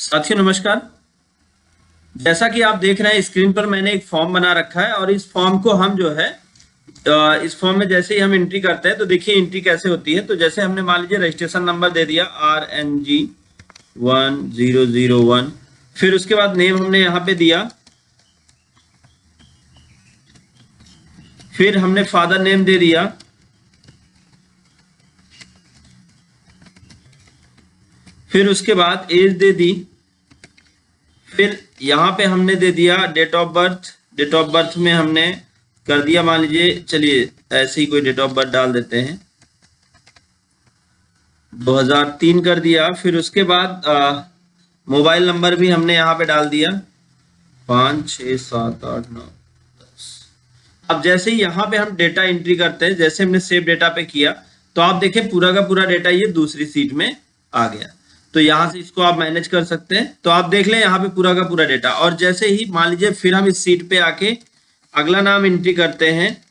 साथियों नमस्कार। जैसा कि आप देख रहे हैं स्क्रीन पर मैंने एक फॉर्म बना रखा है और इस फॉर्म को हम जो है इस फॉर्म में जैसे ही हम एंट्री करते हैं तो देखिए एंट्री कैसे होती है। तो जैसे हमने मान लीजिए रजिस्ट्रेशन नंबर दे दिया RNG1001, फिर उसके बाद नेम हमने यहाँ पे दिया, फिर हमने फादर नेम दे दिया, फिर उसके बाद एज दे दी, फिर यहाँ पे हमने दे दिया date of birth. Date of birth में हमने कर दिया, मान लीजिए चलिए ऐसे ही कोई डेट ऑफ बर्थ डाल देते हैं, 2003 कर दिया। फिर उसके बाद मोबाइल नंबर भी हमने यहाँ पे डाल दिया 5 6 7 8 9 10। अब जैसे ही यहाँ पे हम डेटा एंट्री करते हैं, जैसे हमने सेव डेटा पे किया तो आप देखें पूरा का पूरा डेटा ये दूसरी सीट में आ गया। तो यहाँ से इसको आप मैनेज कर सकते हैं। तो आप देख लें यहाँ पे पूरा का पूरा डेटा। और जैसे ही मान लीजिए फिर हम इस सीट पे आके अगला नाम एंट्री करते हैं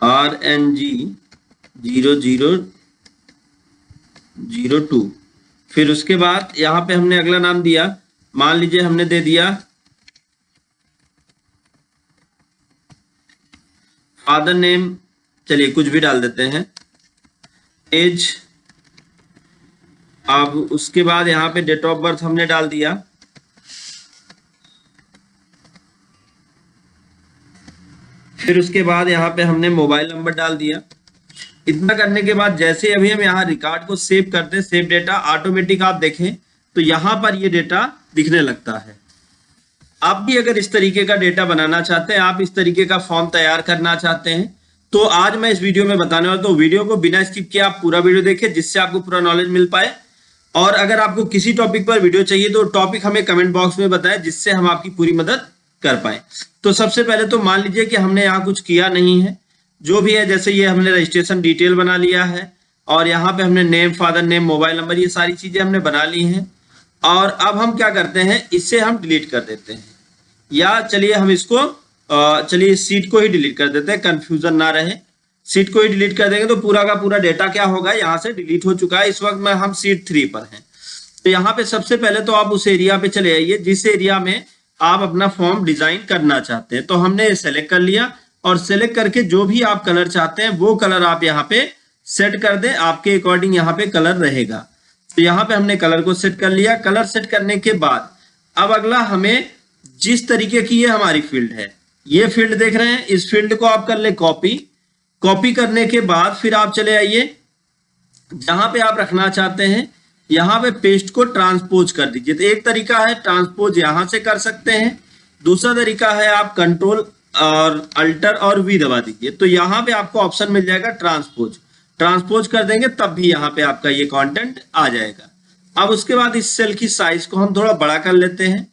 RNG0002। फिर उसके बाद यहाँ पे हमने अगला नाम दिया, मान लीजिए हमने दे दिया फादर नेम, चलिए कुछ भी डाल देते हैं, एज। अब उसके बाद यहाँ पे डेट ऑफ बर्थ हमने डाल दिया, फिर उसके बाद यहाँ पे हमने मोबाइल नंबर डाल दिया। इतना करने के बाद जैसे अभी हम यहाँ रिकॉर्ड को सेव करते हैं, सेव डेटा, ऑटोमेटिक आप देखें तो यहाँ पर ये डेटा दिखने लगता है। आप भी अगर इस तरीके का डेटा बनाना चाहते हैं, आप इस तरीके का फॉर्म तैयार करना चाहते हैं, तो आज मैं इस वीडियो में बताने वाला हूं। तो वीडियो को बिना स्किप किए आप पूरा वीडियो देखें जिससे आपको पूरा नॉलेज मिल पाए। और अगर आपको किसी टॉपिक पर वीडियो चाहिए तो टॉपिक हमें कमेंट बॉक्स में बताएं जिससे हम आपकी पूरी मदद कर पाए। तो सबसे पहले तो मान लीजिए कि हमने यहाँ कुछ किया नहीं है, जो भी है जैसे ये हमने रजिस्ट्रेशन डिटेल बना लिया है और यहाँ पे हमने name, father name, mobile number, ये सारी चीजें हमने बना ली हैं। और अब हम क्या करते हैं, इससे हम डिलीट कर देते हैं, या चलिए हम इसको चलिए इस सीट को ही डिलीट कर देते हैं, कंफ्यूजन ना रहे। सीट को ही डिलीट कर देंगे तो पूरा का पूरा डेटा क्या होगा, यहाँ से डिलीट हो चुका है। इस वक्त में हम सीट 3 पर हैं। तो यहाँ पे सबसे पहले तो आप उस एरिया पे चले आइए जिस एरिया में आप अपना फॉर्म डिजाइन करना चाहते हैं। तो हमने सेलेक्ट कर लिया और सेलेक्ट करके जो भी आप कलर चाहते हैं वो कलर आप यहाँ पे सेट कर दें, आपके अकॉर्डिंग यहाँ पे कलर रहेगा। तो यहाँ पे हमने कलर को सेट कर लिया। कलर सेट करने के बाद अब अगला हमें जिस तरीके की ये हमारी फील्ड है, ये फील्ड देख रहे हैं, इस फील्ड को आप कर ले कॉपी। कॉपी करने के बाद फिर आप चले आइए जहां पे आप रखना चाहते हैं, यहाँ पे पेस्ट को ट्रांसपोज कर दीजिए। तो एक तरीका है ट्रांसपोज यहां से कर सकते हैं, दूसरा तरीका है आप कंट्रोल और अल्टर और वी दबा दीजिए। तो यहाँ पे आपको ऑप्शन मिल जाएगा ट्रांसपोज। ट्रांसपोज कर देंगे तब भी यहाँ पे आपका ये कंटेंट आ जाएगा। अब उसके बाद इस सेल की साइज को हम थोड़ा बड़ा कर लेते हैं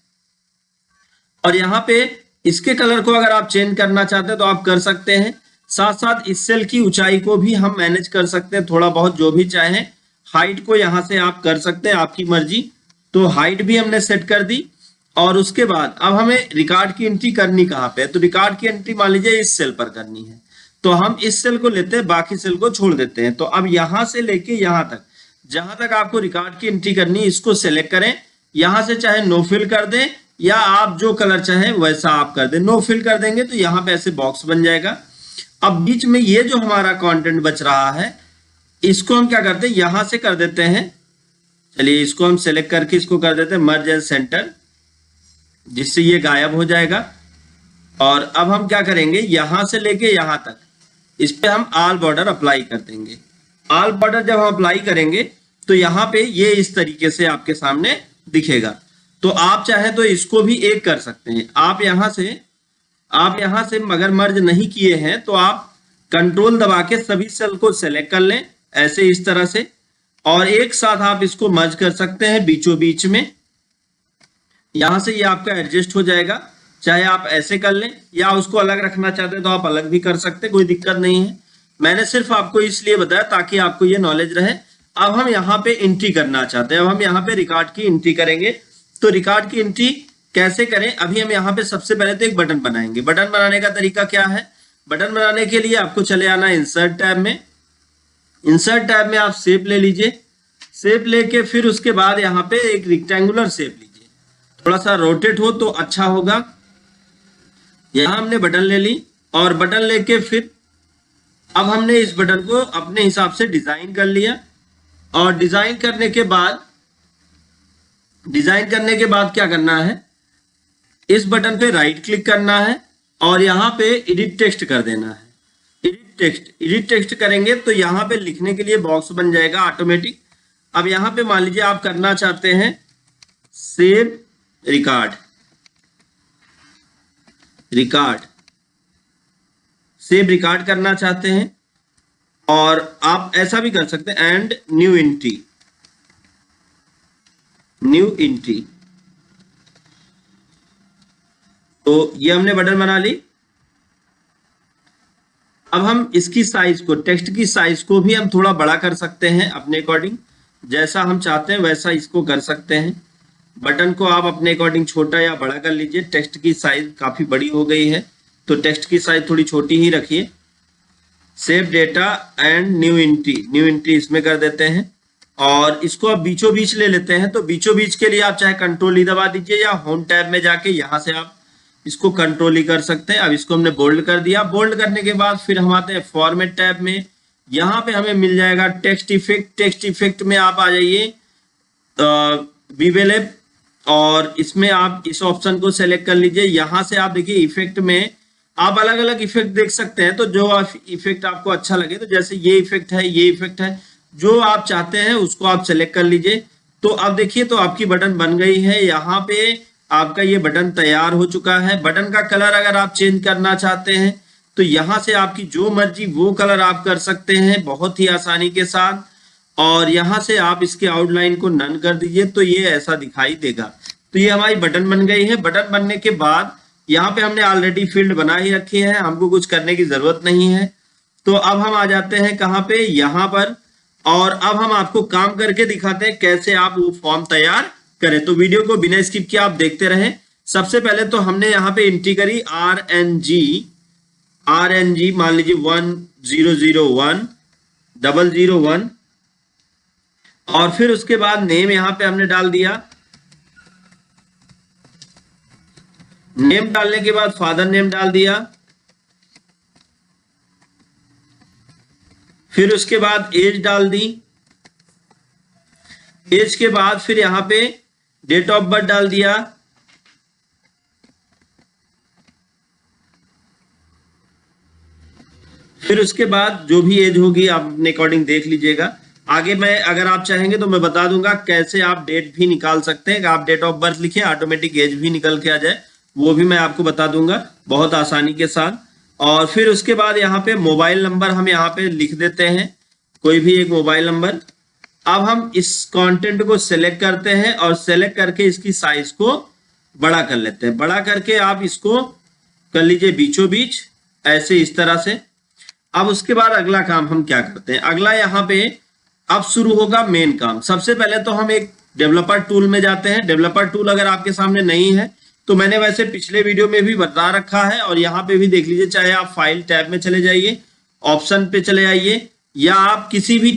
और यहाँ पे इसके कलर को अगर आप चेंज करना चाहते हैं तो आप कर सकते हैं। साथ साथ इस सेल की ऊंचाई को भी हम मैनेज कर सकते हैं, थोड़ा बहुत जो भी चाहें। हाइट को यहाँ से आप कर सकते हैं, आपकी मर्जी। तो हाइट भी हमने सेट कर दी। और उसके बाद अब हमें रिकॉर्ड की एंट्री करनी कहाँ पे है, तो रिकॉर्ड की एंट्री मान लीजिए इस सेल पर करनी है। तो हम इस सेल को लेते हैं, बाकी सेल को छोड़ देते हैं। तो अब यहाँ से लेके यहाँ तक जहां तक आपको रिकॉर्ड की एंट्री करनी है, इसको सेलेक्ट करें। यहां से चाहे नो फिल कर दें या आप जो कलर चाहें वैसा आप कर दें। नो फिल कर देंगे तो यहाँ पे ऐसे बॉक्स बन जाएगा। अब बीच में ये जो हमारा कंटेंट बच रहा है, इसको हम क्या करते हैं, यहां से कर देते हैं। चलिए इसको हम सेलेक्ट करके इसको कर देते हैं मर्ज एज सेंटर, जिससे ये गायब हो जाएगा। और अब हम क्या करेंगे, यहां से लेके यहां तक इस पे हम ऑल बॉर्डर अप्लाई कर देंगे। ऑल बॉर्डर जब हम अप्लाई करेंगे तो यहाँ पे ये इस तरीके से आपके सामने दिखेगा। तो आप चाहे तो इसको भी एक कर सकते हैं। आप यहां से अगर मर्ज नहीं किए हैं तो आप कंट्रोल दबा के सभी सेल को सेलेक्ट कर लें ऐसे इस तरह से, और एक साथ आप इसको मर्ज कर सकते हैं बीचों बीच में। यहां से ये आपका एडजस्ट हो जाएगा। चाहे आप ऐसे कर लें या उसको अलग रखना चाहते हैं तो आप अलग भी कर सकते हैं, कोई दिक्कत नहीं है। मैंने सिर्फ आपको इसलिए बताया ताकि आपको ये नॉलेज रहे। अब हम यहाँ पे एंट्री करना चाहते हैं। अब हम यहाँ पे रिकॉर्ड की एंट्री करेंगे। तो रिकॉर्ड की एंट्री कैसे करें, अभी हम यहाँ पे सबसे पहले तो एक बटन बनाएंगे। बटन बनाने का तरीका क्या है, बटन बनाने के लिए आपको चले आना इंसर्ट टैब में। इंसर्ट टैब में आप शेप ले लीजिए। शेप लेके फिर उसके बाद यहाँ पे एक रेक्टेंगुलर शेप लीजिए, थोड़ा सा रोटेट हो तो अच्छा होगा। यहाँ हमने बटन ले ली और बटन लेके फिर अब हमने इस बटन को अपने हिसाब से डिजाइन कर लिया। और डिजाइन करने के बाद क्या करना है, इस बटन पे राइट क्लिक करना है और यहाँ पे एडिट टेक्स्ट कर देना है। एडिट टेक्स्ट करेंगे तो यहाँ पे लिखने के लिए बॉक्स बन जाएगा ऑटोमेटिक। अब यहाँ पे मान लीजिए आप करना चाहते हैं सेव रिकॉर्ड, सेव रिकॉर्ड करना चाहते हैं, और आप ऐसा भी कर सकते हैं एंड न्यू एंट्री। तो ये हमने बटन बना ली। अब हम इसकी साइज को, टेक्स्ट की साइज को भी हम थोड़ा बड़ा कर सकते हैं अपने अकॉर्डिंग, जैसा हम चाहते हैं वैसा इसको कर सकते हैं। बटन को आप अपने अकॉर्डिंग छोटा या बड़ा कर लीजिए। टेक्स्ट की साइज काफी बड़ी हो गई है तो टेक्स्ट की साइज थोड़ी छोटी ही रखिए। Save data and new entry इसमें कर देते हैं और इसको अब बीचों बीच ले लेते हैं। तो बीचों बीच के लिए आप चाहे कंट्रोल ई दबा दीजिए या होम टैब में जाके यहाँ से आप इसको कंट्रोल ही कर सकते हैं। अब इसको हमने बोल्ड कर दिया। बोल्ड करने के बाद फिर हम आते हैं फॉर्मेट टैब में। यहाँ पे हमें मिल जाएगा टेक्स्ट इफेक्ट। टेक्स्ट इफेक्ट में आप आ जाइए विवेलेब और इसमें आप इस ऑप्शन को सेलेक्ट कर लीजिए। यहाँ से आप देखिए इफेक्ट में आप अलग अलग इफेक्ट देख सकते हैं। तो जो इफेक्ट आपको अच्छा लगे, तो जैसे ये इफेक्ट है, ये इफेक्ट है, जो आप चाहते हैं उसको आप सेलेक्ट कर लीजिए। तो अब देखिए तो आपकी बटन बन गई है। यहाँ पे आपका ये बटन तैयार हो चुका है। बटन का कलर अगर आप चेंज करना चाहते हैं तो यहाँ से आपकी जो मर्जी वो कलर आप कर सकते हैं बहुत ही आसानी के साथ। और यहाँ से आप इसके आउटलाइन को नन कर दीजिए तो ये ऐसा दिखाई देगा। तो ये हमारी बटन बन गई है। बटन बनने के बाद यहाँ पे हमने ऑलरेडी फील्ड बना ही रखी है, हमको कुछ करने की जरूरत नहीं है। तो अब हम आ जाते हैं कहाँ पे, यहाँ पर। और अब हम आपको काम करके दिखाते हैं कैसे आप वो फॉर्म तैयार करें। तो वीडियो को बिना स्किप किए आप देखते रहें। सबसे पहले तो हमने यहाँ पे एंट्री करी RNG मान लीजिए 1001 और फिर उसके बाद नेम यहाँ पे हमने डाल दिया। नेम डालने के बाद फादर नेम डाल दिया। फिर उसके बाद एज डाल दी। एज के बाद फिर यहां पे डेट ऑफ बर्थ डाल दिया। फिर उसके बाद जो भी एज होगी आप अपने अकॉर्डिंग देख लीजिएगा। आगे मैं अगर आप चाहेंगे तो मैं बता दूंगा कैसे आप डेट भी निकाल सकते हैं। आप डेट ऑफ बर्थ लिखिए, ऑटोमेटिक एज भी निकल के आ जाए, वो भी मैं आपको बता दूंगा बहुत आसानी के साथ। और फिर उसके बाद यहाँ पे मोबाइल नंबर हम यहाँ पे लिख देते हैं, कोई भी एक मोबाइल नंबर। अब हम इस कंटेंट को सेलेक्ट करते हैं और सेलेक्ट करके इसकी साइज को बड़ा कर लेते हैं। बड़ा करके आप इसको कर लीजिए बीचों बीच ऐसे, इस तरह से। अब उसके बाद अगला काम हम क्या करते हैं, अगला यहाँ पे अब शुरू होगा मेन काम। सबसे पहले तो हम एक डेवलपर टूल में जाते हैं। डेवलपर टूल अगर आपके सामने नहीं है तो मैंने वैसे पिछले वीडियो में भी बता रखा है और यहाँ पे भी देख लीजिए। चाहे आप फाइल टैब में चले जाइए, ऑप्शन पे चले आइए, या आप किसी भी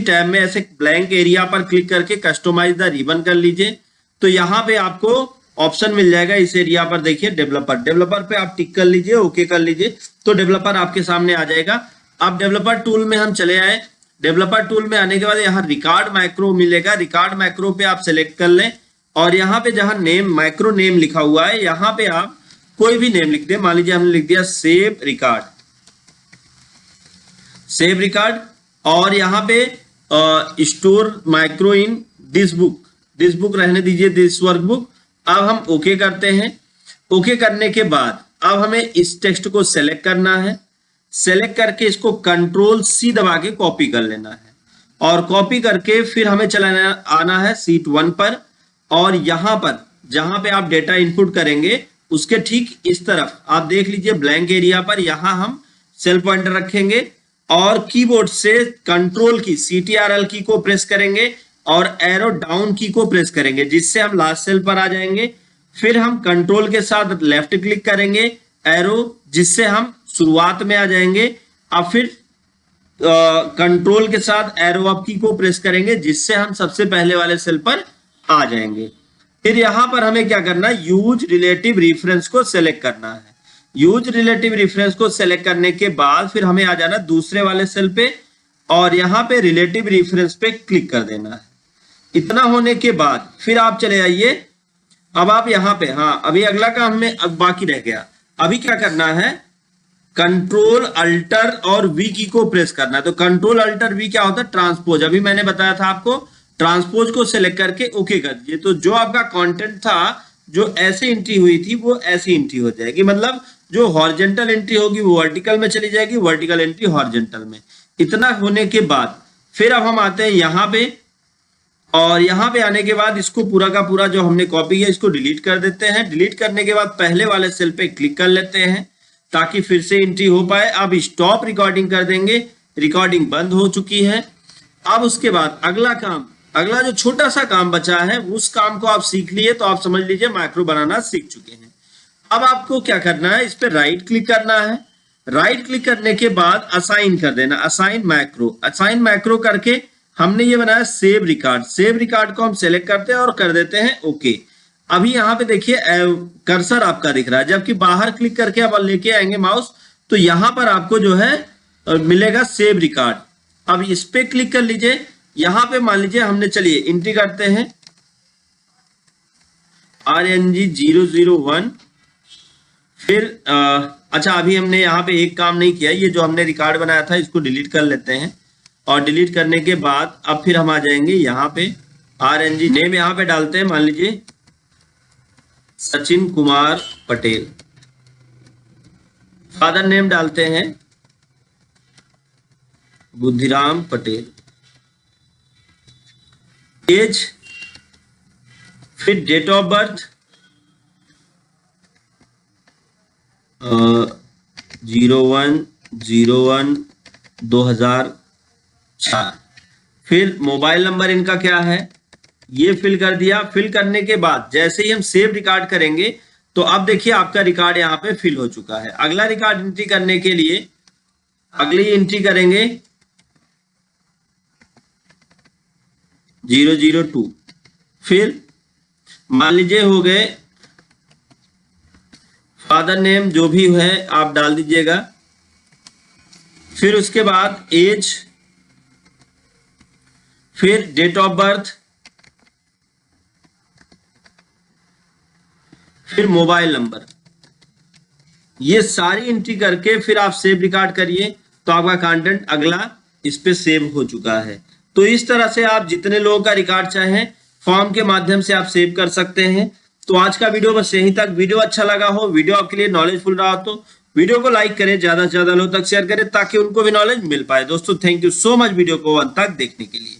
टैब में ऐसे ब्लैंक एरिया पर क्लिक करके कस्टमाइज द रिबन कर लीजिए। तो यहाँ पे आपको ऑप्शन मिल जाएगा इस एरिया पर, देखिए डेवलपर पे आप टिक कर लीजिए, ओके कर लीजिए, तो डेवलपर आपके सामने आ जाएगा। अब डेवलपर टूल में हम चले आए। डेवलपर टूल में आने के बाद यहाँ रिकॉर्ड मैक्रो मिलेगा। रिकॉर्ड मैक्रो पे आप सिलेक्ट कर लें और यहाँ पे जहां नेम मैक्रो नेम लिखा हुआ है यहाँ पे आप कोई भी नेम लिख दें। मान लीजिए हमने लिख दिया सेव रिकॉर्ड और यहाँ पे store macro in this book रहने दीजिए, दिस वर्कबुक। अब हम ओके करते हैं। ओके करने के बाद अब हमें इस टेक्स्ट को सेलेक्ट करना है। सेलेक्ट करके इसको कंट्रोल C दबा के कॉपी कर लेना है और कॉपी करके फिर हमें चलाना आना है शीट 1 पर। और यहाँ पर जहां पे आप डेटा इनपुट करेंगे उसके ठीक इस तरफ आप देख लीजिए ब्लैंक एरिया पर, यहाँ हम सेल पॉइंटर रखेंगे और कीबोर्ड से कंट्रोल की CTRL की को प्रेस करेंगे और एरो डाउन की को प्रेस करेंगे, जिससे हम लास्ट सेल पर आ जाएंगे। फिर हम कंट्रोल के साथ लेफ्ट क्लिक करेंगे एरो, जिससे हम शुरुआत में आ जाएंगे। अब फिर कंट्रोल के साथ एरो अप की को प्रेस करेंगे, जिससे हम सबसे पहले वाले सेल पर आ जाएंगे। फिर यहां पर हमें क्या करना है, यूज रिलेटिव रेफरेंस को सेलेक्ट करना है। यूज रिलेटिव रेफरेंस को सेलेक्ट करने के बाद फिर हमें आ जाना दूसरे वाले सेल पे और यहाँ पे रिलेटिव रेफरेंस पे क्लिक कर देना है। इतना होने के बाद फिर आप चले आइए, अब आप यहाँ पे, हाँ अभी अगला काम हमें अब बाकी रह गया। अभी क्या करना है, कंट्रोल अल्टर और वी की को प्रेस करना है। तो कंट्रोल अल्टर वी क्या होता है, ट्रांसपोज। अभी मैंने बताया था आपको, ट्रांसपोज को सिलेक्ट करके ओके कर दीजिए। तो जो आपका कंटेंट था, जो ऐसे एंट्री हुई थी वो ऐसी एंट्री हो जाएगी, मतलब जो हॉरिजॉन्टल एंट्री होगी वो वर्टिकल में चली जाएगी, वर्टिकल एंट्री हॉरिजॉन्टल में। इतना होने के बाद फिर अब हम आते हैं यहाँ पे, और यहाँ पे आने के बाद इसको पूरा का पूरा जो हमने कॉपी किया इसको डिलीट कर देते हैं। डिलीट करने के बाद पहले वाले सेल पे क्लिक कर लेते हैं ताकि फिर से एंट्री हो पाए। अब स्टॉप रिकॉर्डिंग कर देंगे, रिकॉर्डिंग बंद हो चुकी है। अब उसके बाद अगला काम, अगला जो छोटा सा काम बचा है उस काम को आप सीख लिए तो आप समझ लीजिए मैक्रो बनाना सीख चुके हैं। अब आपको क्या करना है, इस पे राइट क्लिक करना है। राइट क्लिक करने के बाद असाइन कर देना, असाइन मैक्रो। असाइन मैक्रो करके हमने ये बनाया सेव रिकॉर्ड। सेव रिकॉर्ड को हम सेलेक्ट करते हैं और कर देते हैं ओके। अभी यहाँ पे देखिए कर्सर आपका दिख रहा है, जबकि बाहर क्लिक करके आप लेके आएंगे माउस तो यहाँ पर आपको जो है मिलेगा सेव रिकॉर्ड। अब इस पे क्लिक कर लीजिए। यहाँ पे मान लीजिए हमने, चलिए एंट्री करते हैं RNG 001। फिर अच्छा अभी हमने यहाँ पे एक काम नहीं किया, ये जो हमने रिकॉर्ड बनाया था इसको डिलीट कर लेते हैं। और डिलीट करने के बाद अब फिर हम आ जाएंगे यहाँ पे RNG नेम यहाँ पे डालते हैं, मान लीजिए सचिन कुमार पटेल। फादर नेम डालते हैं बुद्धिराम पटेल। एज, फिर डेट ऑफ बर्थ 01/01/2004। फिर मोबाइल नंबर इनका क्या है ये फिल कर दिया। फिल करने के बाद जैसे ही हम सेव रिकॉर्ड करेंगे तो अब देखिए आपका रिकॉर्ड यहाँ पे फिल हो चुका है। अगला रिकॉर्ड एंट्री करने के लिए अगली एंट्री करेंगे 002। फिर मान लीजिए हो गए, फादर नेम जो भी है आप डाल दीजिएगा। फिर उसके बाद एज, फिर डेट ऑफ बर्थ, फिर मोबाइल नंबर, ये सारी एंट्री करके फिर आप सेव रिकॉर्ड करिए तो आपका कंटेंट अगला इस पे सेव हो चुका है। तो इस तरह से आप जितने लोगों का रिकॉर्ड चाहें फॉर्म के माध्यम से आप सेव कर सकते हैं। तो आज का वीडियो बस यहीं तक। वीडियो अच्छा लगा हो, वीडियो आपके लिए नॉलेजफुल रहा तो वीडियो को लाइक करें, ज्यादा से ज्यादा लोगों तक शेयर करें ताकि उनको भी नॉलेज मिल पाए। दोस्तों thank you so much video को अंत तक देखने के लिए।